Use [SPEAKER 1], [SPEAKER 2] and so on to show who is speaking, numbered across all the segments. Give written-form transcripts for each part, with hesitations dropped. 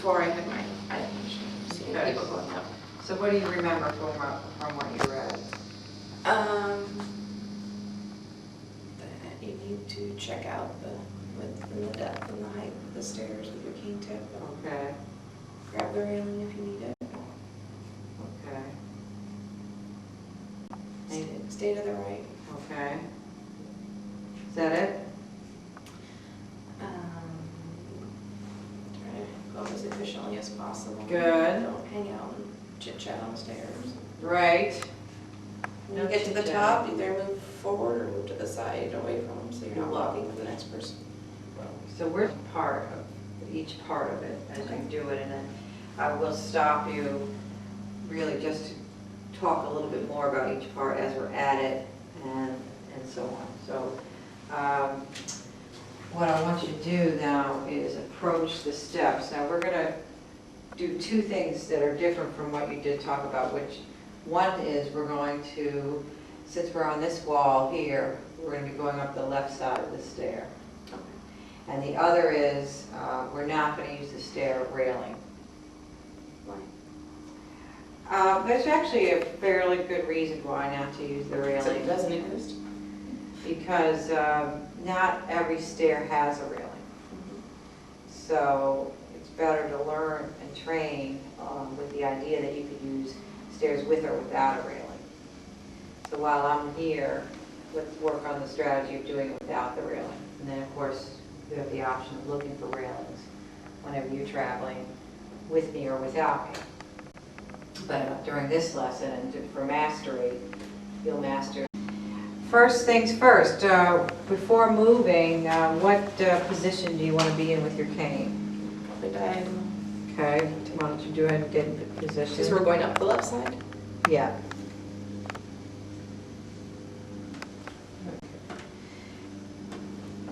[SPEAKER 1] before I had my seeing
[SPEAKER 2] Okay.
[SPEAKER 1] people going up.
[SPEAKER 2] So what do you remember from what you read?
[SPEAKER 1] That you need to check out the width and the depth and the height of the stairs with your cane tip.
[SPEAKER 2] Okay,
[SPEAKER 1] Grab the railing if you need it.
[SPEAKER 2] okay,
[SPEAKER 1] Stay to the right.
[SPEAKER 2] okay. Is that it?
[SPEAKER 1] Try to go up as efficiently as possible.
[SPEAKER 2] Good.
[SPEAKER 1] Don't hang out and chit chat on the stairs.
[SPEAKER 2] Right.
[SPEAKER 1] When you get to the top, either move forward or move to the side away from them so you're not blocking for the next person.
[SPEAKER 2] So we're part of each part of it as
[SPEAKER 1] Okay.
[SPEAKER 2] you do it, and then I will stop you really just to talk a little bit more about each part as we're at it and so on. So what I want you to do now is approach the steps. Now we're going to do two things that are different from what you did talk about, which one is we're going to, since we're on this wall here, we're going to be going up the left side of the stair.
[SPEAKER 1] Okay.
[SPEAKER 2] And the other is, we're not going to use the stair railing.
[SPEAKER 1] Why?
[SPEAKER 2] There's actually a fairly good reason why not to use the
[SPEAKER 1] So it
[SPEAKER 2] railing.
[SPEAKER 1] doesn't exist?
[SPEAKER 2] Because not every stair has a railing. So it's better to learn and train with the idea that you could use stairs with or without a railing. So while I'm here, let's work on the strategy of doing it without the railing. And then, of course, you have the option of looking for railings whenever you're traveling with me or without me. But during this lesson and for mastery, you'll master. First things first, before moving, what position do you want to be in with your cane?
[SPEAKER 1] Probably diagonal.
[SPEAKER 2] Okay, why don't you go ahead and get in position?
[SPEAKER 1] Because we're going up the left side?
[SPEAKER 2] Yeah.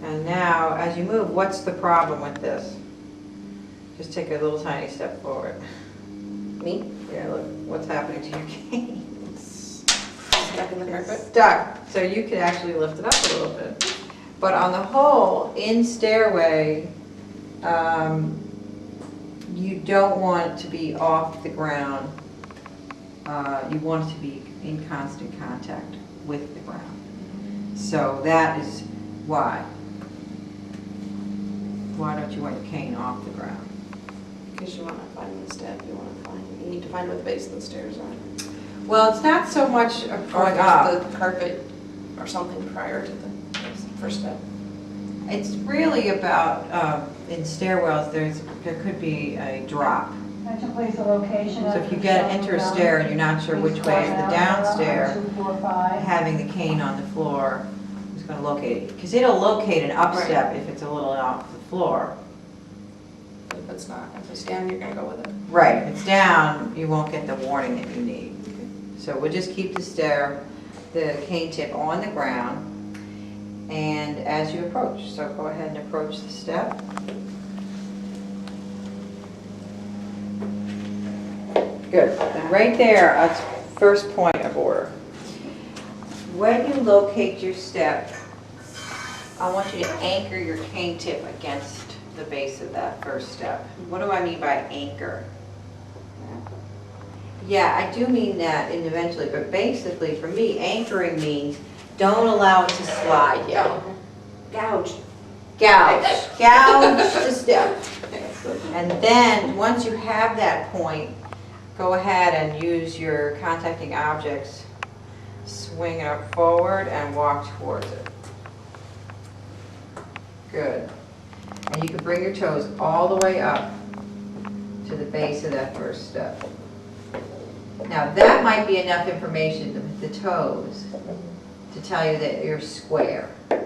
[SPEAKER 2] And now, as you move, what's the problem with this? Just take a little tiny step forward.
[SPEAKER 1] Me?
[SPEAKER 2] Yeah, look, what's happening to your cane?
[SPEAKER 1] It's stuck in the carpet.
[SPEAKER 2] Stuck, so you could actually lift it up a little bit. But on the whole, in Stairway, you don't want it to be off the ground. You want it to be in constant contact with the ground. So that is why. Why don't you want your cane off the ground?
[SPEAKER 1] Because you want to find the step, you need to find where the base of the stairs are.
[SPEAKER 2] Well, it's not so much
[SPEAKER 1] Or
[SPEAKER 2] going
[SPEAKER 1] there's
[SPEAKER 2] up.
[SPEAKER 1] the carpet or something prior to the first step.
[SPEAKER 2] It's really about, in stairwells, there could be a drop.
[SPEAKER 3] Mention please the location.
[SPEAKER 2] So if you enter a stair and you're not sure which way is the downstair, having the cane on the floor is going to locate it. Because it'll locate an up step if it's a little off the floor.
[SPEAKER 1] But if it's not, if it's down, you're going to go with it.
[SPEAKER 2] Right, if it's down, you won't get the warning that you need. So we'll just keep the cane tip on the ground, and as you approach. So go ahead and approach the step. Good, and right there, that's first point of order. When you locate your step, I want you to anchor your cane tip against the base of that first step. What do I mean by anchor? Yeah, I do mean that eventually, but basically for me, anchoring means don't allow it to slide yet.
[SPEAKER 1] Gouge.
[SPEAKER 2] Gouge. Gouge the step. And then, once you have that point, go ahead and use your contacting objects, swing it up forward and walk towards it. Good. And you can bring your toes all the way up to the base of that first step. Now that might be enough information with the toes to tell you that you're square. Do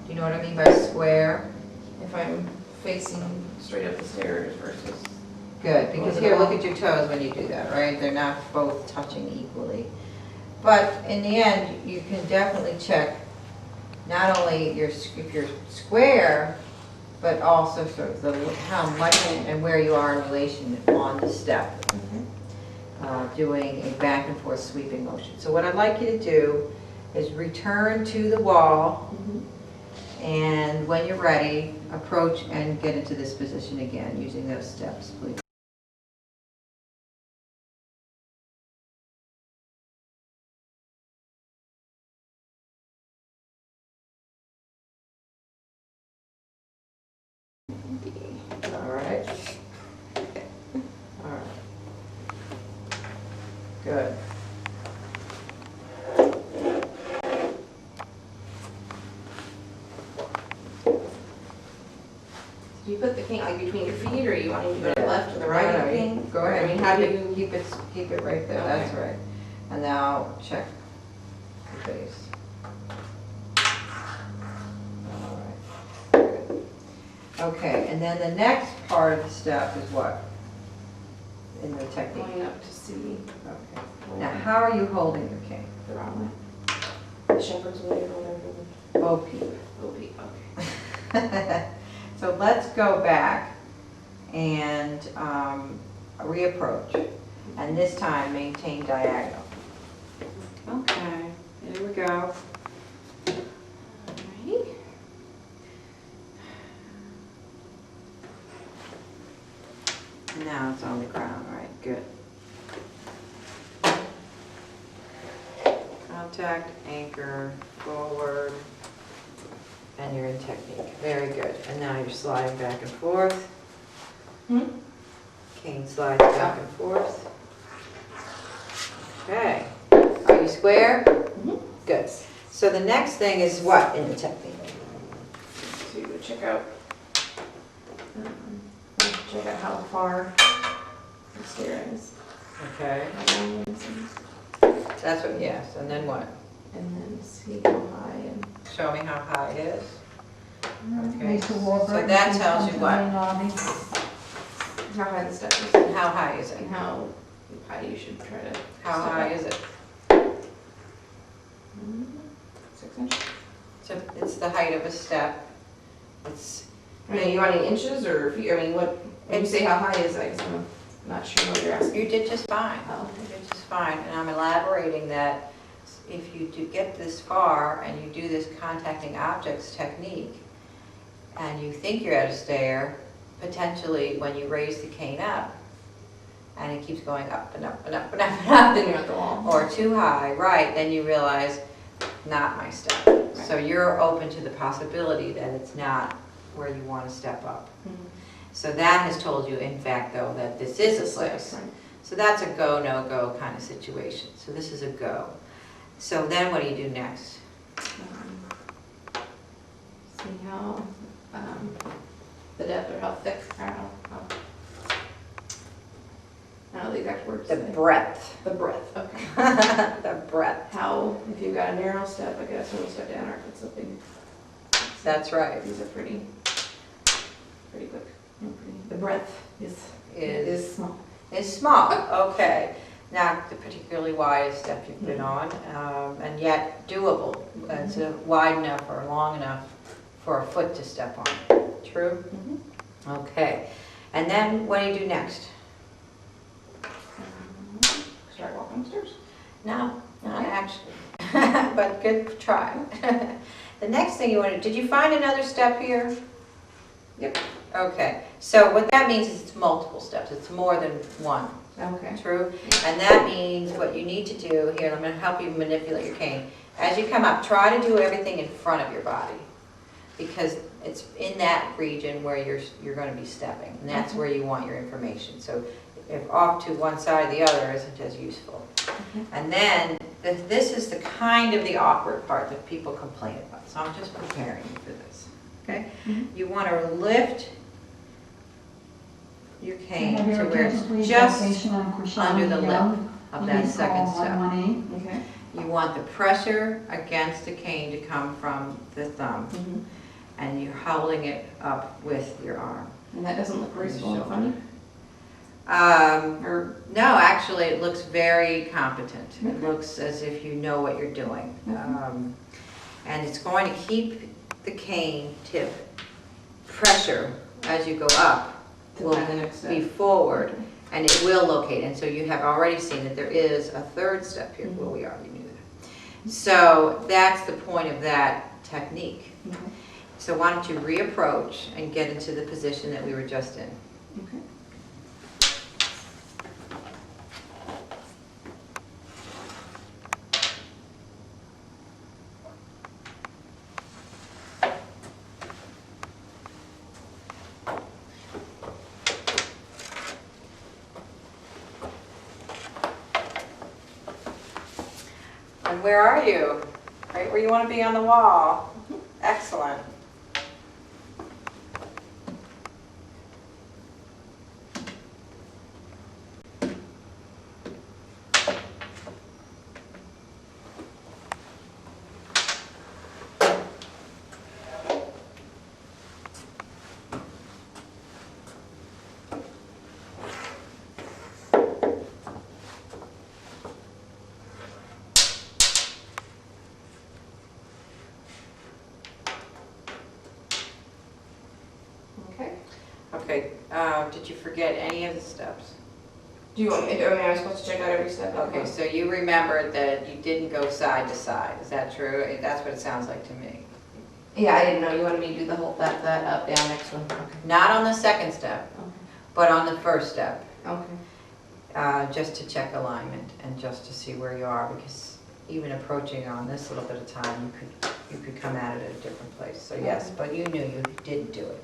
[SPEAKER 2] you know what I mean by square?
[SPEAKER 1] If I'm facing straight up the stairs versus...
[SPEAKER 2] Good, because here, look at your toes when you do that, right? They're not both touching equally. But in the end, you can definitely check not only if you're square, but also sort of how much and where you are in relation on the step. Doing a back and forth sweeping motion. So what I'd like you to do is return to the wall, and when you're ready, approach and get into this position again using those steps, please. All right. All right. Good.
[SPEAKER 1] Do you put the cane like between your feet, or you want to do it left or the right
[SPEAKER 2] No, no,
[SPEAKER 1] cane?
[SPEAKER 2] go ahead.
[SPEAKER 1] I mean, how do you?
[SPEAKER 2] Keep it right there, that's
[SPEAKER 1] Okay.
[SPEAKER 2] right. And now check the base. All right. Good. Okay, and then the next part of the step is what? In the technique.
[SPEAKER 1] Going up to see
[SPEAKER 2] Okay. Now, how are you holding your cane?
[SPEAKER 1] the wrong way. The shepherd's way or whatever.
[SPEAKER 2] Bo peep.
[SPEAKER 1] Will be okay.
[SPEAKER 2] So let's go back and reapproach, and this time maintain diagonal. Okay, here we go.
[SPEAKER 1] Alright.
[SPEAKER 2] Now it's on the ground, all right, good. Contact, anchor, forward, and you're in technique. Very good. And now you're sliding back and forth. Cane slides back and forth. Okay. Are you square? Good. So the next thing is what in the technique?
[SPEAKER 1] So you would check out how far the stair is.
[SPEAKER 2] Okay.
[SPEAKER 1] How long it is,
[SPEAKER 2] That's what, yes. And then what?
[SPEAKER 1] and then see how high and.
[SPEAKER 2] Show me how high it is. Okay.
[SPEAKER 3] Lisa Walker.
[SPEAKER 2] So that tells you
[SPEAKER 3] Come to
[SPEAKER 2] what?
[SPEAKER 3] main lobby.
[SPEAKER 1] How high the step is,
[SPEAKER 2] And how high is it?
[SPEAKER 1] and how high you should try to.
[SPEAKER 2] How
[SPEAKER 1] step
[SPEAKER 2] high
[SPEAKER 1] up.
[SPEAKER 2] is it?
[SPEAKER 1] 6 inches.
[SPEAKER 2] So it's the height of a step. It's,
[SPEAKER 1] I mean, you want any inches or feet? I mean, what, when you say how high is it, I'm not sure what you're asking.
[SPEAKER 2] you did just fine.
[SPEAKER 1] Oh.
[SPEAKER 2] You did just fine. And I'm elaborating that if you do get this far and you do this contacting objects technique, and you think you're at a stair, potentially when you raise the cane up, and it keeps going up and up and up and up and up,
[SPEAKER 1] Then you're at the wall.
[SPEAKER 2] or too high, right, then you realize, not my step. So you're open to the possibility that it's not where you want to step up. So that has told you, in fact, though, that this is a slice.
[SPEAKER 1] Right.
[SPEAKER 2] So that's a go, no-go kind of situation. So this is a go. So then what do you do next?
[SPEAKER 1] See how, the depth or how thick, or how, I don't know the exact words.
[SPEAKER 2] The breadth.
[SPEAKER 1] The breadth, okay.
[SPEAKER 2] The breadth.
[SPEAKER 1] How, if you've got a narrow step, I guess, when you step down, or if it's a big.
[SPEAKER 2] That's right.
[SPEAKER 1] These are pretty quick. The breadth is small.
[SPEAKER 2] Is small, okay. Not the particularly wide step you've been on, and yet doable. It's wide enough or long enough for a foot to step on. True? Okay. And then what do you do next?
[SPEAKER 1] Start walking upstairs.
[SPEAKER 2] No, not actually, but good try. The next thing you want to, did you find another step here?
[SPEAKER 1] Yep.
[SPEAKER 2] Okay, so what that means is it's multiple steps. It's more than one.
[SPEAKER 1] Okay.
[SPEAKER 2] True? And that means what you need to do, here, I'm going to help you manipulate your cane. As you come up, try to do everything in front of your body, because it's in that region where you're going to be stepping, and that's where you want your information. So if off to one side or the other isn't as useful. And then this is the kind of the awkward part that people complain about. So I'm just preparing you for this. Okay? You want to lift your cane
[SPEAKER 3] Have
[SPEAKER 2] to
[SPEAKER 3] your
[SPEAKER 2] where
[SPEAKER 3] attention, please,
[SPEAKER 2] it's just
[SPEAKER 3] location on Krishna
[SPEAKER 2] under the lip
[SPEAKER 3] Young.
[SPEAKER 2] of that
[SPEAKER 3] Please
[SPEAKER 2] second
[SPEAKER 3] call
[SPEAKER 2] step.
[SPEAKER 3] 118.
[SPEAKER 1] Okay.
[SPEAKER 2] You want the pressure against the cane to come from the thumb, and you're holding it up with your arm.
[SPEAKER 1] And that doesn't look graceful and funny? Or,
[SPEAKER 2] No, actually, it looks very competent. It
[SPEAKER 1] Okay.
[SPEAKER 2] looks as if you know what you're doing. And it's going to keep the cane tip pressure as you go up
[SPEAKER 1] to
[SPEAKER 2] will
[SPEAKER 1] find the next
[SPEAKER 2] be
[SPEAKER 1] step.
[SPEAKER 2] forward, and it will locate. And so you have already seen that there is a third step here. Well, we already knew that. So that's the point of that technique. So why don't you reapproach and get into the position that we were just in?
[SPEAKER 4] Okay.
[SPEAKER 2] And where are you? Right where you want to be on the wall. Excellent. Okay. Okay, did you forget any of the steps?
[SPEAKER 4] Do you want me to, I mean, am I supposed to check out every step?
[SPEAKER 2] Okay, so you remembered that you didn't go side to side, is that true? That's what it sounds like to me.
[SPEAKER 4] Yeah, I didn't know, you wanted me to do the whole, that up, down, next one, okay.
[SPEAKER 2] Not on the second step, but on the first step,
[SPEAKER 4] Okay.
[SPEAKER 2] just to check alignment and just to see where you are, because even approaching on this little bit of time, you could come at it at a different place. So yes, but you knew you didn't do it.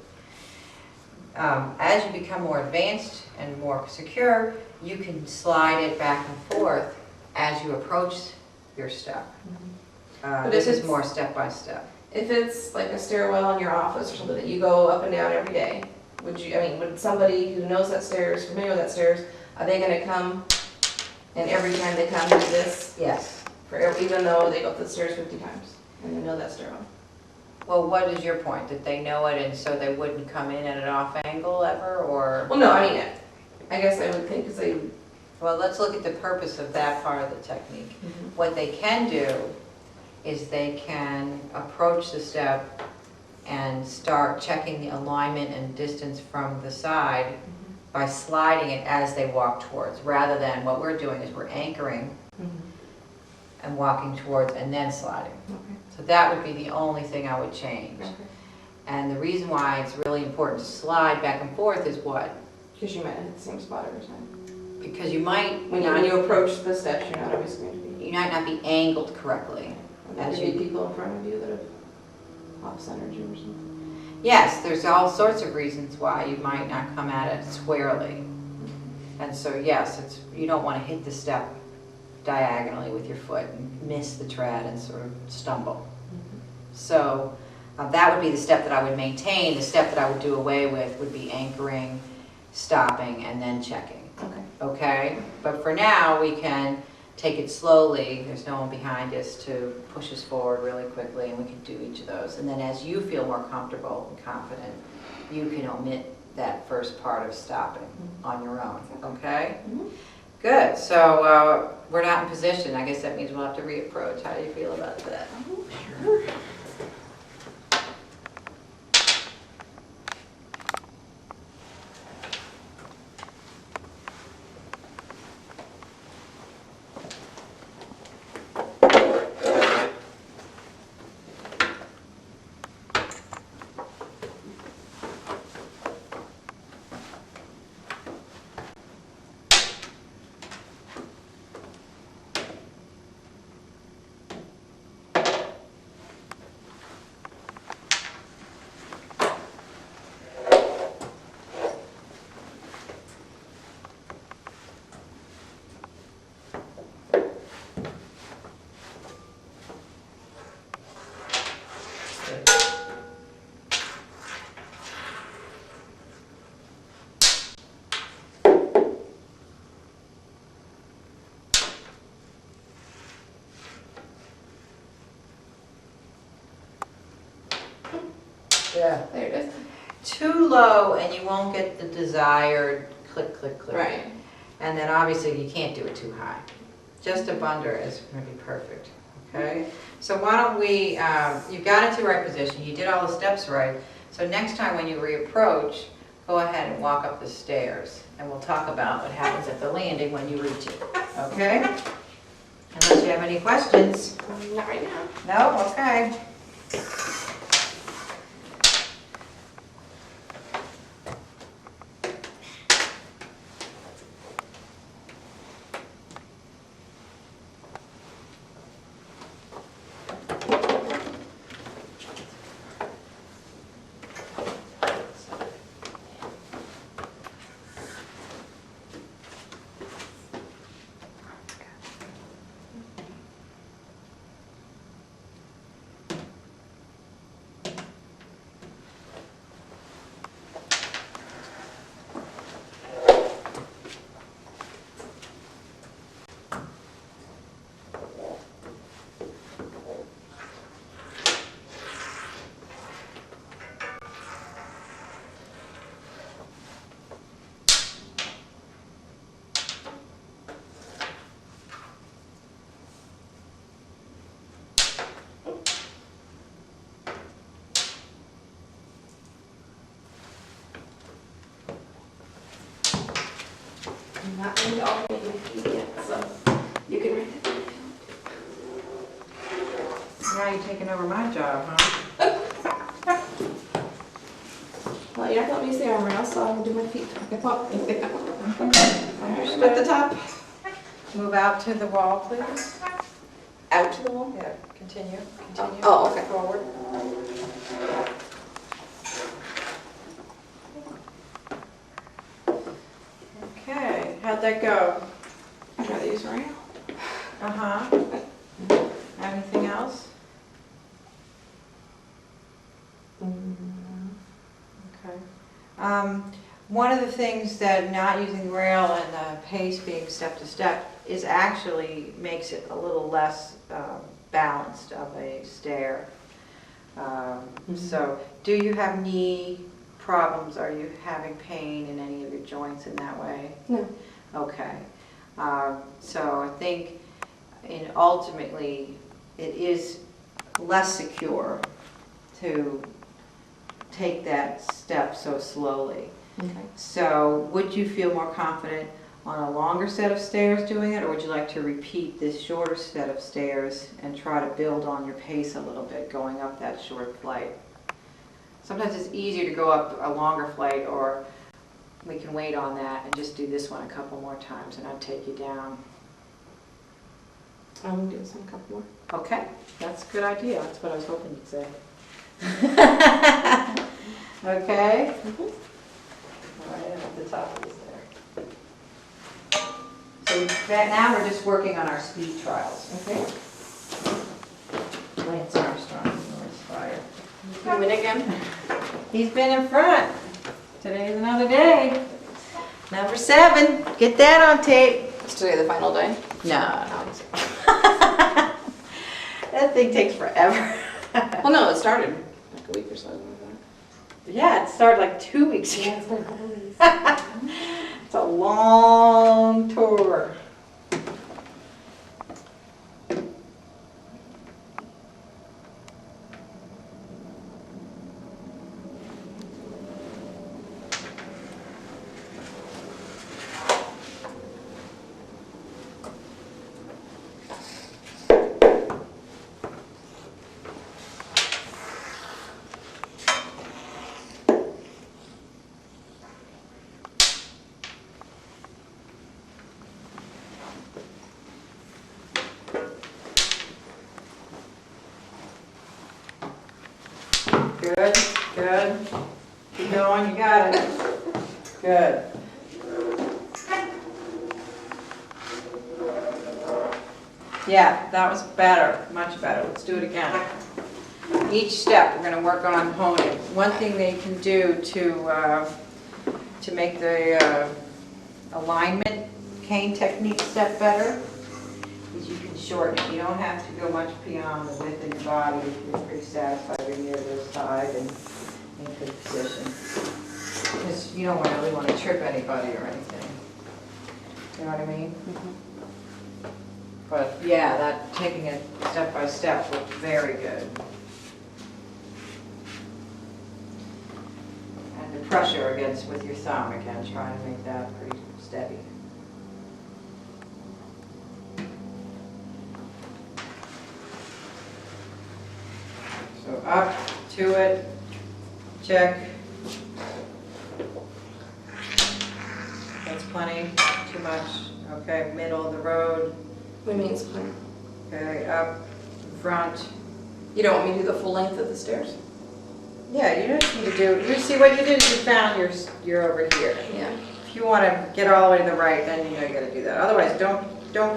[SPEAKER 2] As you become more advanced and more secure, you can slide it back and forth as you approach your step.
[SPEAKER 4] But
[SPEAKER 2] This
[SPEAKER 4] if
[SPEAKER 2] is
[SPEAKER 4] it's-
[SPEAKER 2] more step by step.
[SPEAKER 4] If it's like a stairwell in your office or something that you go up and down every day, would you, I mean, would somebody who knows that stairs, familiar with that stairs, are they gonna come and every time they come do this,
[SPEAKER 2] Yes.
[SPEAKER 4] even though they go up the stairs 50 times and they know that stairwell?
[SPEAKER 2] Well, what is your point? That they know it and so they wouldn't come in at an off angle ever, or?
[SPEAKER 4] Well, no, I mean, I guess I would think, because they,
[SPEAKER 2] Well, let's look at the purpose of that part of the technique. What they can do is they can approach the step and start checking the alignment and distance from the side by sliding it as they walk towards, rather than what we're doing is we're anchoring and walking towards and then sliding.
[SPEAKER 4] Okay.
[SPEAKER 2] So that would be the only thing I would change.
[SPEAKER 4] Okay.
[SPEAKER 2] And the reason why it's really important to slide back and forth is what?
[SPEAKER 4] Because you might hit the same spot every time.
[SPEAKER 2] Because you might
[SPEAKER 4] When
[SPEAKER 2] not,
[SPEAKER 4] you approach the steps, you're not always going to be.
[SPEAKER 2] you might not be angled correctly.
[SPEAKER 4] There
[SPEAKER 2] As
[SPEAKER 4] could be
[SPEAKER 2] you-
[SPEAKER 4] people in front of you that have off-centered you or something.
[SPEAKER 2] Yes, there's all sorts of reasons why you might not come at it squarely. And so yes, it's, you don't want to hit the step diagonally with your foot and miss the tread and sort of stumble. So that would be the step that I would maintain. The step that I would do away with would be anchoring, stopping, and then checking.
[SPEAKER 4] Okay.
[SPEAKER 2] Okay? But for now, we can take it slowly. There's no one behind us to push us forward really quickly, and we can do each of those. And then as you feel more comfortable and confident, you can omit that first part of stopping on your own. Okay? Good. So we're not in position. I guess that means we'll have to reapproach. How do you feel about that?
[SPEAKER 4] Sure.
[SPEAKER 2] Yeah.
[SPEAKER 4] There it is.
[SPEAKER 2] Too low and you won't get the desired click, click, click.
[SPEAKER 4] Right.
[SPEAKER 2] And then obviously you can't do it too high. Just up under is going to be perfect, okay? So why don't we, you got into the right position, you did all the steps right. So next time when you reapproach, go ahead and walk up the stairs. And we'll talk about what happens at the landing when you reach it, okay? Unless you have any questions.
[SPEAKER 4] Not right now.
[SPEAKER 2] No? Okay.
[SPEAKER 4] I'm not going to alternate my feet yet, so you can write it.
[SPEAKER 2] Now you're taking over my job, huh?
[SPEAKER 4] Well, you're not going to use the arm rail, so I'm going to do my feet. Okay, pop.
[SPEAKER 2] Understood.
[SPEAKER 4] At the top.
[SPEAKER 2] Move out to the wall, please.
[SPEAKER 4] Out to the wall.
[SPEAKER 2] Yeah, continue.
[SPEAKER 4] Oh, okay.
[SPEAKER 2] Forward. Okay, how'd that go?
[SPEAKER 4] I'd rather use rail.
[SPEAKER 2] Uh-huh. Anything else? Okay. One of the things that not using the rail and the pace being step to step is actually makes it a little less balanced of a stair. So, do you have knee problems? Are you having pain in any of your joints in that way?
[SPEAKER 4] No.
[SPEAKER 2] Okay. So I think ultimately it is less secure to take that step so slowly.
[SPEAKER 4] Okay.
[SPEAKER 2] So would you feel more confident on a longer set of stairs doing it, or would you like to repeat this shorter set of stairs and try to build on your pace a little bit going up that short flight? Sometimes it's easier to go up a longer flight, or we can wait on that and just do this one a couple more times and I'll take you down.
[SPEAKER 4] I'm going to do this one a couple more.
[SPEAKER 2] Okay, that's a good idea. That's what I was hoping you'd say. Okay? All right, at the top of this there. So now we're just working on our speed trials.
[SPEAKER 4] Okay.
[SPEAKER 2] Lance Armstrong, North Fire.
[SPEAKER 4] You win again?
[SPEAKER 2] He's been in front. Today's another day. Number 7. Get that on tape.
[SPEAKER 4] Is today the final day?
[SPEAKER 2] No. That thing takes forever.
[SPEAKER 4] Well, no, it started like a week or so ago.
[SPEAKER 2] Yeah, it started like 2 weeks ago.
[SPEAKER 4] Yeah, it's been a couple weeks.
[SPEAKER 2] It's a long tour. Good, good. Keep going, you got it. Good. Yeah, that was better, much better. Let's do it again. Each step, we're going to work on honing. One thing they can do to make the alignment cane technique step better is you can shorten it. You don't have to go much beyond the width of your body if you're pretty satisfied when you're to the side and in good position. Because you don't really want to trip anybody or anything. You know what I mean? But yeah, that taking it step by step looked very good. And the pressure against with your thumb again, try to make that pretty steady. So up to it, check. That's plenty, too much. Okay, middle of the road.
[SPEAKER 4] What means plan?
[SPEAKER 2] Okay, up, front.
[SPEAKER 4] You don't want me to do the full length of the stairs?
[SPEAKER 2] Yeah, you don't need to do, you see what you did is you found you're over here.
[SPEAKER 4] Yeah.
[SPEAKER 2] If you want to get all the way to the right, then you know you got to do that. Otherwise, don't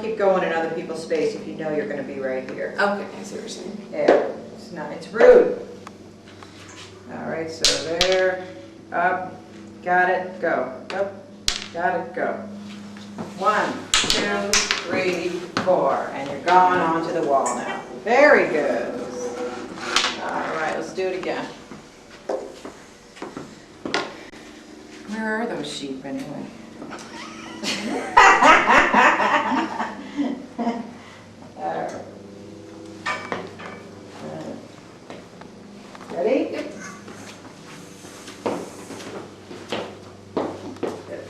[SPEAKER 2] keep going in other people's space if you know you're going to be right here.
[SPEAKER 4] Okay, I see what you're saying.
[SPEAKER 2] Yeah, it's rude. All right, so there, up, got it, go. Up, got it, go. 1, 2, 3, 4, and you're going onto the wall now. Very good. All right, let's do it again. Where are those sheep anyway? All right. Ready? Yep. Good.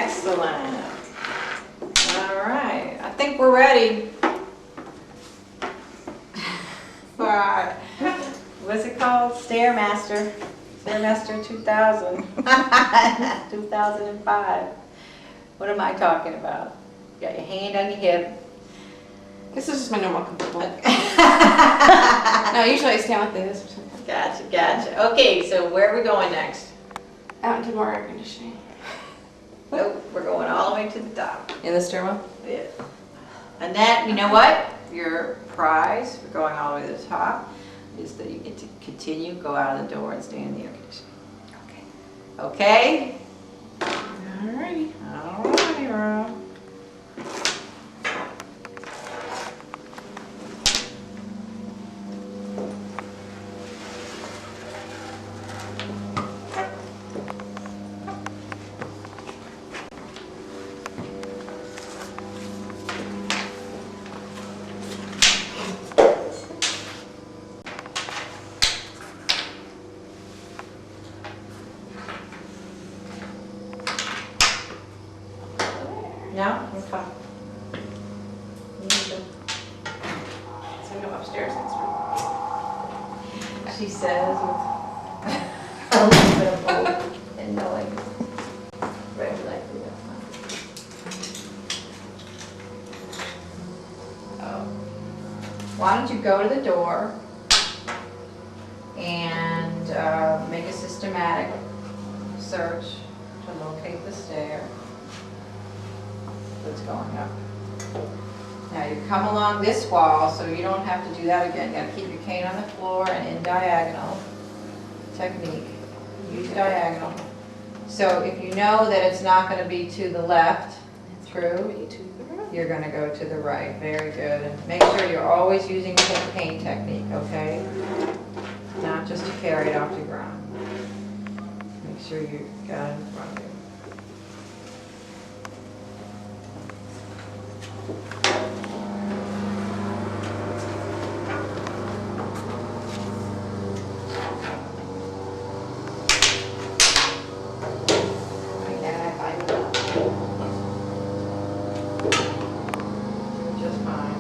[SPEAKER 2] Excellent. All right, I think we're ready for our, what's it called? Stairmaster 2000, 2005. What am I talking about? You got your hand on your hip.
[SPEAKER 4] This is just my normal comfortable. No, usually I stand like this or something.
[SPEAKER 2] Gotcha. Okay, so where are we going next?
[SPEAKER 4] Out into more air conditioning.
[SPEAKER 2] Nope, we're going all the way to the top.
[SPEAKER 4] In the stairwell?
[SPEAKER 2] Yeah. And then, you know what? Your prize for going all the way to the top is that you get to continue, go out of the door and stay in the air conditioning. Okay?
[SPEAKER 4] Alrighty.
[SPEAKER 2] Alrighty, Rob. No? Okay.
[SPEAKER 4] So I go upstairs next week.
[SPEAKER 2] She says with
[SPEAKER 4] A little bit of both and knowing very likely that's not.
[SPEAKER 2] why don't you go to the door and make a systematic search to locate the stair that's going up. Now you come along this wall, so you don't have to do that again. You gotta keep your cane on the floor and in diagonal technique. Use diagonal. So if you know that it's not gonna be to the left through, you're gonna go to the right. Very good. And make sure you're always using the cane technique, okay? Not just to carry it off the ground. Make sure you got it in front of you. Just fine.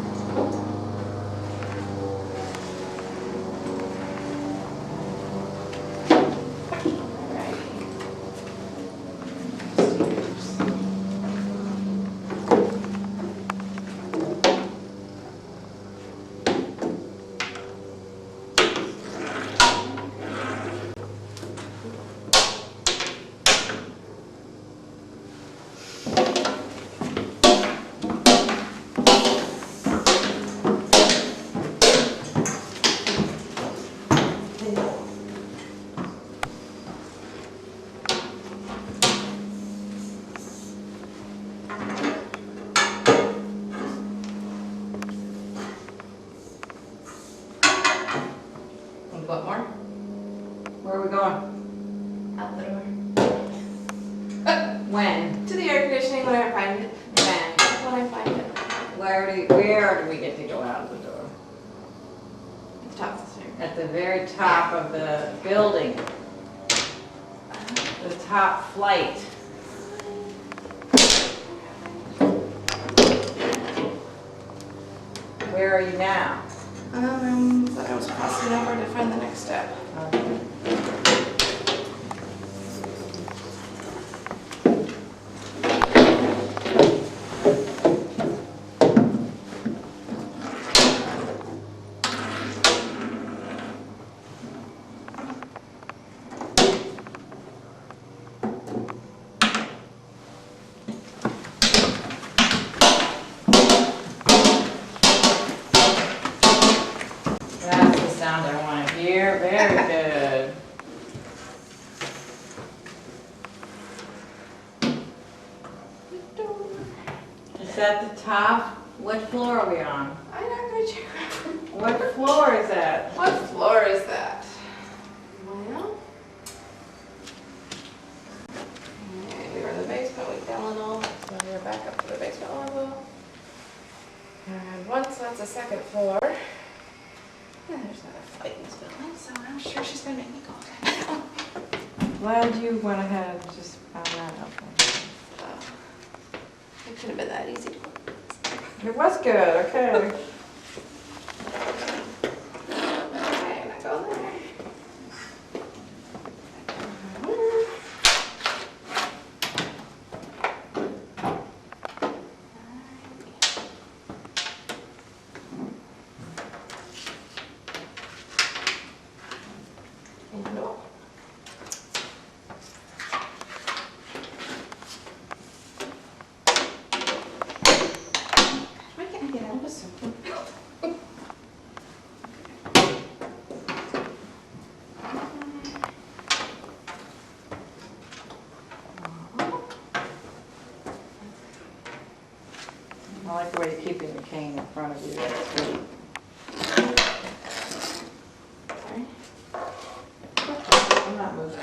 [SPEAKER 4] What more?
[SPEAKER 2] Where are we going?
[SPEAKER 4] Out the door.
[SPEAKER 2] When?
[SPEAKER 4] To the air conditioning when I find it.
[SPEAKER 2] When?
[SPEAKER 4] When I find it.
[SPEAKER 2] Where do we get to go out of the door?
[SPEAKER 4] At the top of the stairs.
[SPEAKER 2] At the very top of the building. The top flight. Where are you now?
[SPEAKER 4] Thought I was crossing over to find the next step.
[SPEAKER 2] Okay. That's the sound I want to hear. Very good. Is that the top? What floor are we on?
[SPEAKER 4] I'm not gonna check.
[SPEAKER 2] What floor is that?
[SPEAKER 4] What floor is that? Well, okay, we were in the basement with Eleanor, so we're back up to the basement level. And once that's the second floor. Yeah, there's not a flight in this building, so I'm sure she's gonna make me go down.
[SPEAKER 2] Glad you went ahead and just found that out.
[SPEAKER 1] Could have been that easy to
[SPEAKER 2] It was good, okay.
[SPEAKER 1] Okay, not going there. And no. Why can't I get out of this?
[SPEAKER 2] I like the way you're keeping your cane in front of you. That's good. I'm not moving.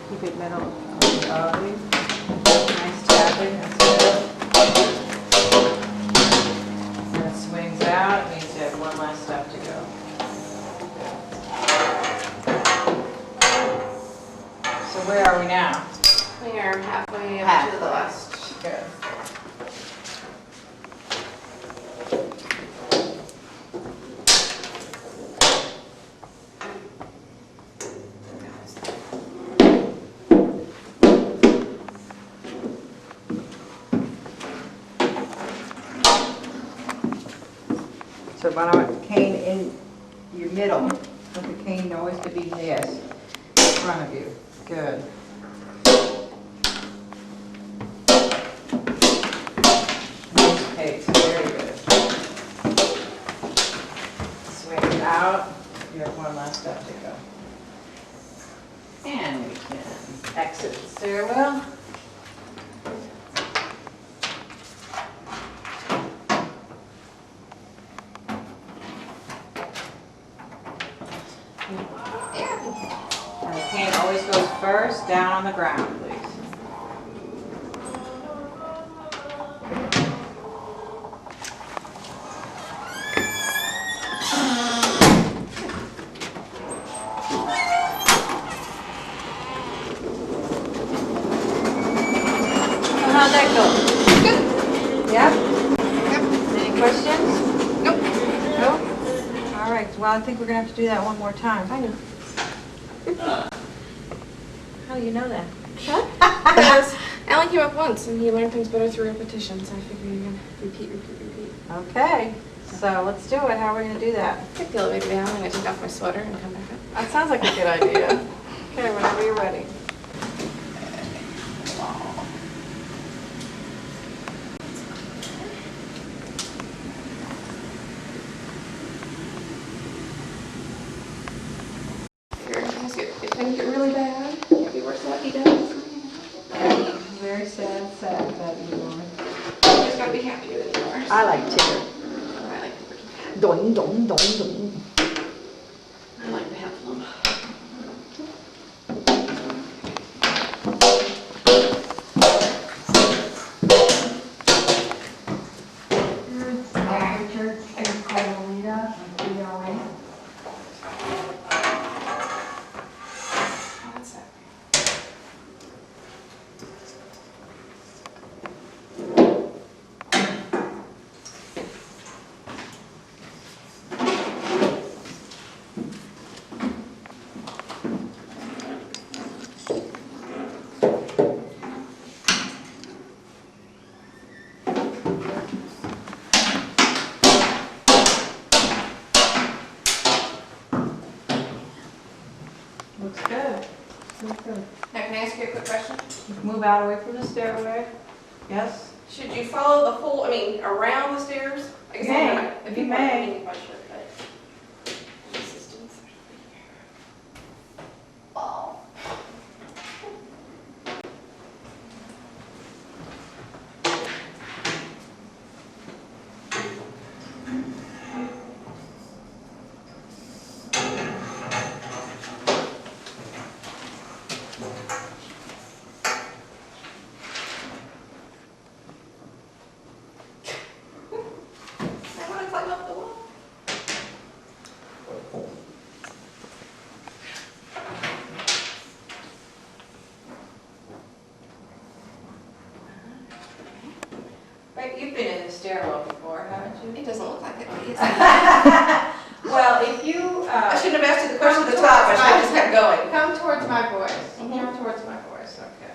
[SPEAKER 2] Keep it middle of the body. Nice tapping, that's good. When it swings out, it means you have one last step to go. So where are we now?
[SPEAKER 1] We are halfway up to
[SPEAKER 2] Halfway.
[SPEAKER 1] the last.
[SPEAKER 2] Good. So I want the cane in your middle, want the cane always to be this, in front of you. Good. Nice pace, very good. Swing it out, you have one last step to go. And we can exit the stairwell. And the cane always goes first, down on the ground, please. How'd that go? Good. Yep? Yep. Any questions? Nope. Nope? All right, well, I think we're gonna have to do that one more time.
[SPEAKER 1] I know.
[SPEAKER 2] How do you know that?
[SPEAKER 1] Because Alan came up once and he learned things better through repetition, so I figured you're gonna repeat.
[SPEAKER 2] Okay, so let's do it. How are we gonna do that?
[SPEAKER 1] Take the elevator down, I'm gonna take off my sweater and come back up.
[SPEAKER 2] That sounds like a good idea. Okay, whenever you're ready.
[SPEAKER 1] If things get really bad, it'd be worse than what he does.
[SPEAKER 2] Very sad that you are.
[SPEAKER 1] You just gotta be happy with yours.
[SPEAKER 2] I like Tigger.
[SPEAKER 1] I like the
[SPEAKER 2] Dong, dong, dong, dong.
[SPEAKER 1] I like the Hefflum.
[SPEAKER 3] Richard, and Carmelita, and DOA.
[SPEAKER 1] What's that?
[SPEAKER 2] Looks good. Looks good.
[SPEAKER 1] Now, can I ask you a quick question?
[SPEAKER 2] Move out away from the stairway. Yes?
[SPEAKER 1] Should you follow the whole, around the stairs? I guess I'm not- If
[SPEAKER 2] You
[SPEAKER 1] you
[SPEAKER 2] may.
[SPEAKER 1] want, you might shortcut. Assistance. Oh.
[SPEAKER 4] It doesn't look like it.
[SPEAKER 2] Well, if you,
[SPEAKER 4] I shouldn't have asked you the question at the top, I should have just kept going.
[SPEAKER 3] Come towards my voice.
[SPEAKER 4] Mhm.
[SPEAKER 3] Come towards my voice, okay.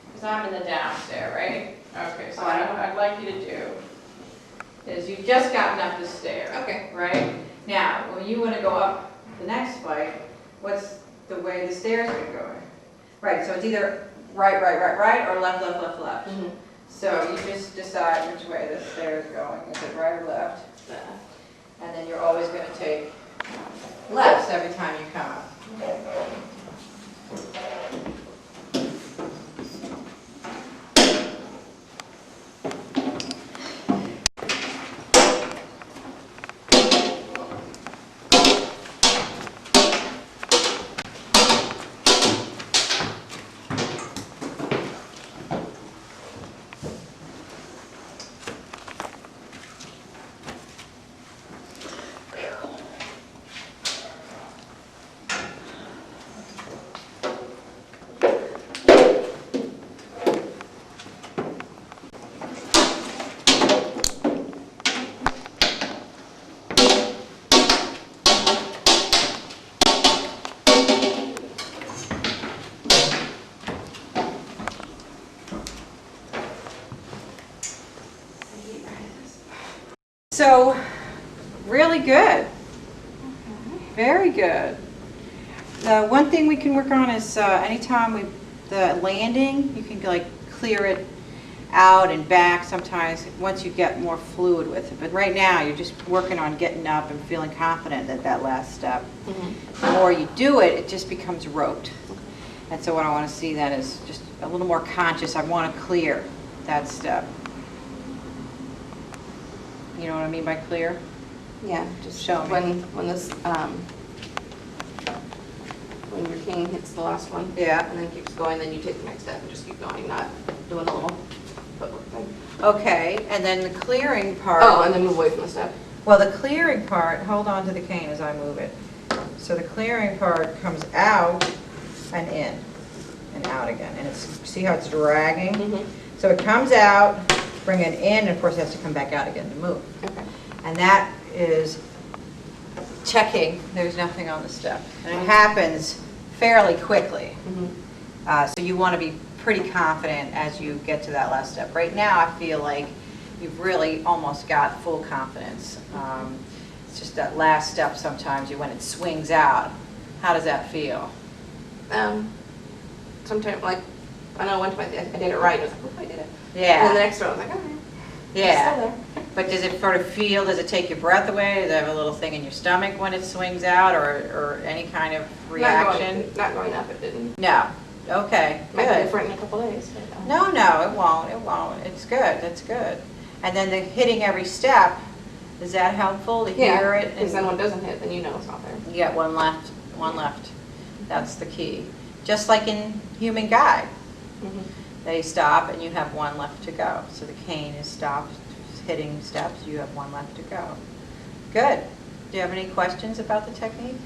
[SPEAKER 3] Because I'm in the down stair, right? Okay, so
[SPEAKER 4] Oh,
[SPEAKER 3] what I'd like you to do is you've just gotten up the stair.
[SPEAKER 4] Okay.
[SPEAKER 3] Right? Now, when you want to go up the next flight, what's the way the stairs are going? Right, so it's either right, or left.
[SPEAKER 4] Mhm.
[SPEAKER 3] So you just decide which way the stair is going. Is it right or left? And then you're always going to take lefts every time you come up. So, really good. Very good. The one thing we can work on is anytime the landing, you can like clear it out and back sometimes once you get more fluid with it. But right now, you're just working on getting up and feeling confident at that last step. The more you do it, it just becomes roped. And so what I want to see then is just a little more conscious. I want to clear that step. You know what I mean by clear?
[SPEAKER 4] Yeah, just
[SPEAKER 3] Show me.
[SPEAKER 4] when this, when your king hits the last one.
[SPEAKER 3] Yeah.
[SPEAKER 4] And then keeps going, then you take the next step and just keep going, not doing a little footwork thing.
[SPEAKER 3] Okay, and then the clearing part.
[SPEAKER 4] Oh, and then move away from the step.
[SPEAKER 3] Well, the clearing part, hold on to the cane as I move it. So the clearing part comes out and in and out again. And it's, see how it's dragging?
[SPEAKER 4] Mhm.
[SPEAKER 3] So it comes out, bring it in, and of course it has to come back out again to move.
[SPEAKER 4] Okay.
[SPEAKER 3] And that is checking there's nothing on the step. And it happens fairly quickly.
[SPEAKER 4] Mhm.
[SPEAKER 3] So you want to be pretty confident as you get to that last step. Right now, I feel like you've really almost got full confidence. It's just that last step sometimes, when it swings out. How does that feel?
[SPEAKER 4] Sometimes, like, I know one time I did it right, I was like, oh, I did it.
[SPEAKER 3] Yeah.
[SPEAKER 4] And then the next one, I was like, okay.
[SPEAKER 3] Yeah.
[SPEAKER 4] It's still there.
[SPEAKER 3] But does it sort of feel, does it take your breath away? Does it have a little thing in your stomach when it swings out, or any kind of reaction?
[SPEAKER 4] Not going up, it didn't.
[SPEAKER 3] No. Okay,
[SPEAKER 4] Might be
[SPEAKER 3] good.
[SPEAKER 4] different in a couple days. But,
[SPEAKER 3] No, it won't. It's good, that's good. And then the hitting every step, is that helpful to hear it?
[SPEAKER 4] because then when it doesn't hit, then you know it's not there.
[SPEAKER 3] You get one left. That's the key. Just like in human guide,
[SPEAKER 4] Mhm.
[SPEAKER 3] they stop and you have one left to go. So the cane is stopped, hitting steps, you have one left to go. Good. Do you have any questions about the technique?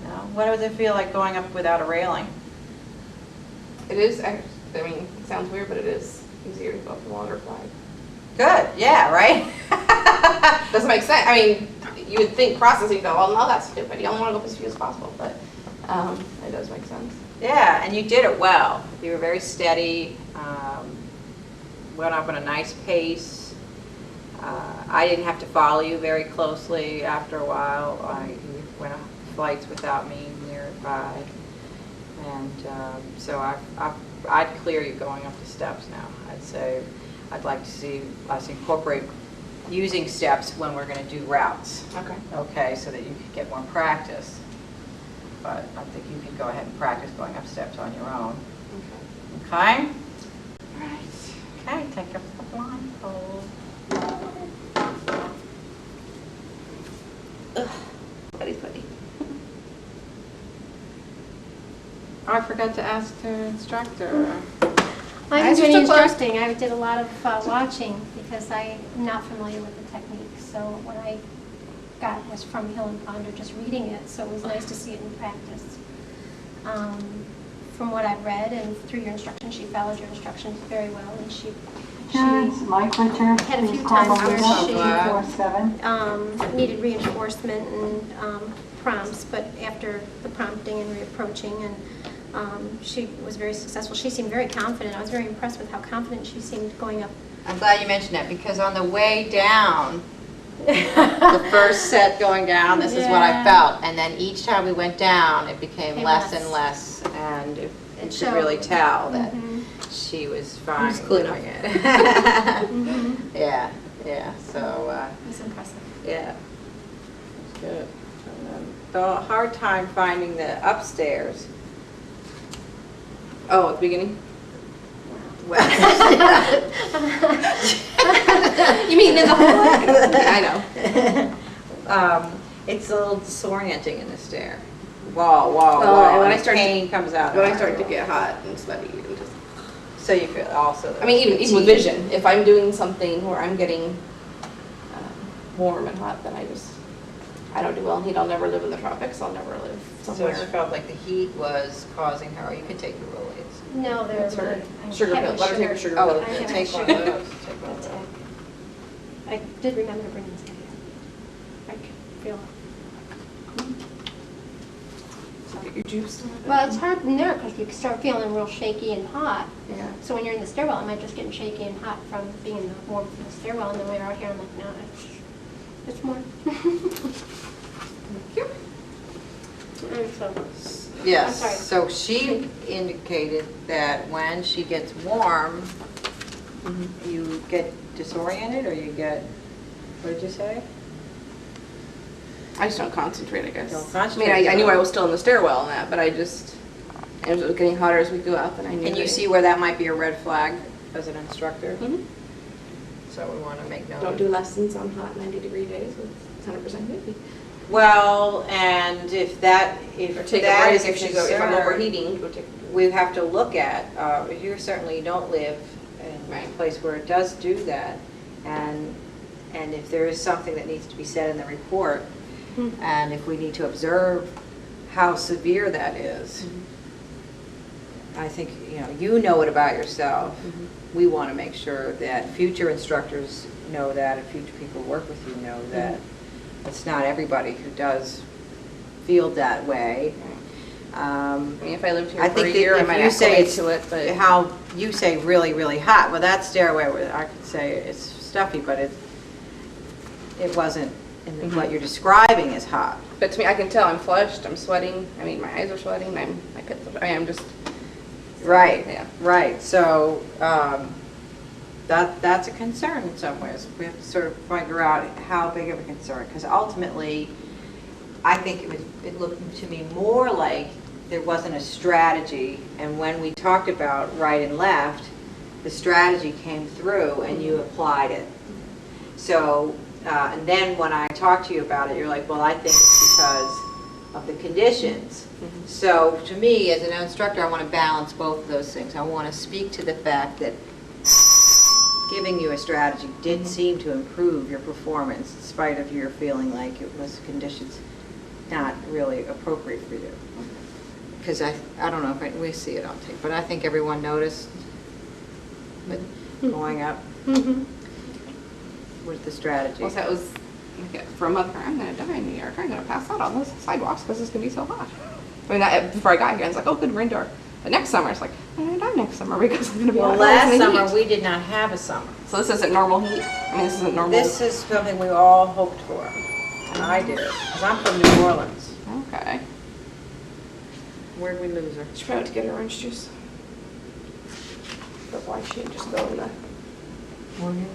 [SPEAKER 3] No? What does it feel like going up without a railing?
[SPEAKER 4] It is, I mean, it sounds weird, but it is easier to go up the water flag.
[SPEAKER 3] Good, yeah, right?
[SPEAKER 4] Doesn't make sense. I mean, you would think processing, go, well, no, that's stupid. You only want to go as few as possible, but it does make sense.
[SPEAKER 3] Yeah, and you did it well. You were very steady, went up at a nice pace. I didn't have to follow you very closely after a while. You went on flights without me nearby. And so I'd clear you going up the steps now. I'd say I'd like to see us incorporate using steps when we're going to do routes.
[SPEAKER 4] Okay.
[SPEAKER 3] Okay, so that you could get more practice. But I think you can go ahead and practice going up steps on your own.
[SPEAKER 4] Okay.
[SPEAKER 3] Okay?
[SPEAKER 4] All right.
[SPEAKER 3] Okay, take up the blindfold.
[SPEAKER 4] Ugh. Putty.
[SPEAKER 3] I forgot to ask the instructor.
[SPEAKER 5] I
[SPEAKER 3] As
[SPEAKER 5] haven't
[SPEAKER 3] you're
[SPEAKER 5] been
[SPEAKER 3] still close-
[SPEAKER 5] instructing. I did a lot of watching because I'm not familiar with the technique. So what I got was from Hill and Ponder, just reading it. So it was nice to see it in practice. From what I've read and through your instructions, she followed your instructions very well, and she
[SPEAKER 6] Insurance, life insurance,
[SPEAKER 5] Had a few
[SPEAKER 6] please call
[SPEAKER 5] times
[SPEAKER 6] the
[SPEAKER 5] where
[SPEAKER 6] window
[SPEAKER 5] she-
[SPEAKER 6] 247.
[SPEAKER 5] needed reinforcement and prompts, but after the prompting and reapproaching, and she was very successful. She seemed very confident. I was very impressed with how confident she seemed going up.
[SPEAKER 3] I'm glad you mentioned that, because on the way down, the first set going down, this is what I
[SPEAKER 5] Yeah.
[SPEAKER 3] felt. And then each time we went down, it became
[SPEAKER 5] Became
[SPEAKER 3] less
[SPEAKER 5] less.
[SPEAKER 3] and less, and you could
[SPEAKER 5] showed.
[SPEAKER 3] really tell that
[SPEAKER 5] Mhm.
[SPEAKER 3] she was fine
[SPEAKER 4] was cool
[SPEAKER 3] doing it.
[SPEAKER 5] Mhm.
[SPEAKER 3] Yeah, yeah, so,
[SPEAKER 5] It was impressive.
[SPEAKER 3] yeah. It's good. The hard time finding the upstairs.
[SPEAKER 4] Oh, at the beginning?
[SPEAKER 3] Well,
[SPEAKER 4] You mean in the whole way? I know.
[SPEAKER 3] It's a little disorienting in the stair. Wall,
[SPEAKER 4] Well, and when I
[SPEAKER 3] and
[SPEAKER 4] start to-
[SPEAKER 3] pain comes out.
[SPEAKER 4] When
[SPEAKER 3] of
[SPEAKER 4] I
[SPEAKER 3] it.
[SPEAKER 4] start to get hot and sweaty and just,
[SPEAKER 3] So you feel also.
[SPEAKER 4] I mean, even with vision, if I'm doing something where I'm getting warm and hot, then I don't do well in heat. I'll never live in the tropics. I'll never live
[SPEAKER 3] So
[SPEAKER 4] somewhere.
[SPEAKER 3] she felt like the heat was causing her, you could take the Rolaids.
[SPEAKER 5] No, they're
[SPEAKER 4] That's her
[SPEAKER 5] I'm
[SPEAKER 4] sugar
[SPEAKER 5] having
[SPEAKER 4] pill. Let her take her sugar
[SPEAKER 3] Oh,
[SPEAKER 4] pill.
[SPEAKER 5] I have
[SPEAKER 3] take one of
[SPEAKER 5] sugar.
[SPEAKER 3] those. Take one of
[SPEAKER 5] That's
[SPEAKER 3] those.
[SPEAKER 5] it. I did remember to bring this in here. I could feel
[SPEAKER 4] Get your juice.
[SPEAKER 5] Well, it's hard in there because you start feeling real shaky and hot.
[SPEAKER 4] Yeah.
[SPEAKER 5] So when you're in the stairwell, am I just getting shaky and hot from being in the warmth of the stairwell? And then when you're out here, I'm like, no, it's more. And so,
[SPEAKER 3] Yes,
[SPEAKER 5] I'm sorry.
[SPEAKER 3] so she indicated that when she gets warm, you get disoriented, or you get, what did you say?
[SPEAKER 4] I just don't concentrate, I guess.
[SPEAKER 3] Don't concentrate.
[SPEAKER 4] I mean, I knew I was still in the stairwell and that, but I just, and it was getting hotter as we go up, and I knew.
[SPEAKER 3] Can you
[SPEAKER 4] that-
[SPEAKER 3] see where that might be a red flag as an instructor?
[SPEAKER 4] Mhm.
[SPEAKER 3] So we want to make note.
[SPEAKER 4] Don't do lessons on hot 90-degree days with 100% humidity.
[SPEAKER 3] Well, and if that,
[SPEAKER 4] Or
[SPEAKER 3] if
[SPEAKER 4] take a
[SPEAKER 3] that
[SPEAKER 4] break
[SPEAKER 3] is a
[SPEAKER 4] if I'm
[SPEAKER 3] concern,
[SPEAKER 4] overheating, go take.
[SPEAKER 3] we have to look at, you certainly don't live in a
[SPEAKER 4] Right.
[SPEAKER 3] place where it does do that. And if there is something that needs to be said in the report, and if we need to observe how severe that is, I think, you know it about yourself. We want to make sure that future instructors know that, and future people who work with you know that it's not everybody who does feel that way.
[SPEAKER 4] I mean, if I lived here
[SPEAKER 3] I
[SPEAKER 4] for a
[SPEAKER 3] think
[SPEAKER 4] year, I
[SPEAKER 3] that
[SPEAKER 4] might
[SPEAKER 3] if you say
[SPEAKER 4] acclimate
[SPEAKER 3] it's,
[SPEAKER 4] to it, but.
[SPEAKER 3] how you say really, really hot, well, that stairway, I could say it's stuffy, but it wasn't, in what you're describing as hot.
[SPEAKER 4] But to me, I can tell I'm flushed, I'm sweating, I mean, my eyes are sweating, my pits are, I am just.
[SPEAKER 3] Right,
[SPEAKER 4] Yeah.
[SPEAKER 3] right, so, that's a concern in some ways. We have to sort of figure out how big of a concern, because ultimately, I think it looked to me more like there wasn't a strategy, and when we talked about right and left, the strategy came through and you applied it. So, and then when I talked to you about it, you're like, well, I think it's because of the conditions. So to me, as an instructor, I want to balance both of those things. I want to speak to the fact that giving you a strategy did seem to improve your performance in spite of your feeling like it was conditions not really appropriate for you. Because I don't know if we see it on tape, but I think everyone noticed it going up with the strategy.
[SPEAKER 4] Well, that was, for a month, I'm gonna die in New York, I'm gonna pass out on those sidewalks because it's gonna be so hot. I mean, before I got here, I was like, oh, good rain door. But next summer, it's like, I'm gonna die next summer because I'm gonna be
[SPEAKER 3] Well,
[SPEAKER 4] outdoors
[SPEAKER 3] last
[SPEAKER 4] in the
[SPEAKER 3] summer,
[SPEAKER 4] heat.
[SPEAKER 3] we did not have a summer.
[SPEAKER 4] So this isn't normal heat? I mean, this isn't normal?
[SPEAKER 3] This is something we all hoped for, and I did, because I'm from New Orleans.
[SPEAKER 4] Okay.
[SPEAKER 3] Where'd we lose her?
[SPEAKER 4] She probably went to get her orange juice. But why she didn't just go in the
[SPEAKER 3] Morning.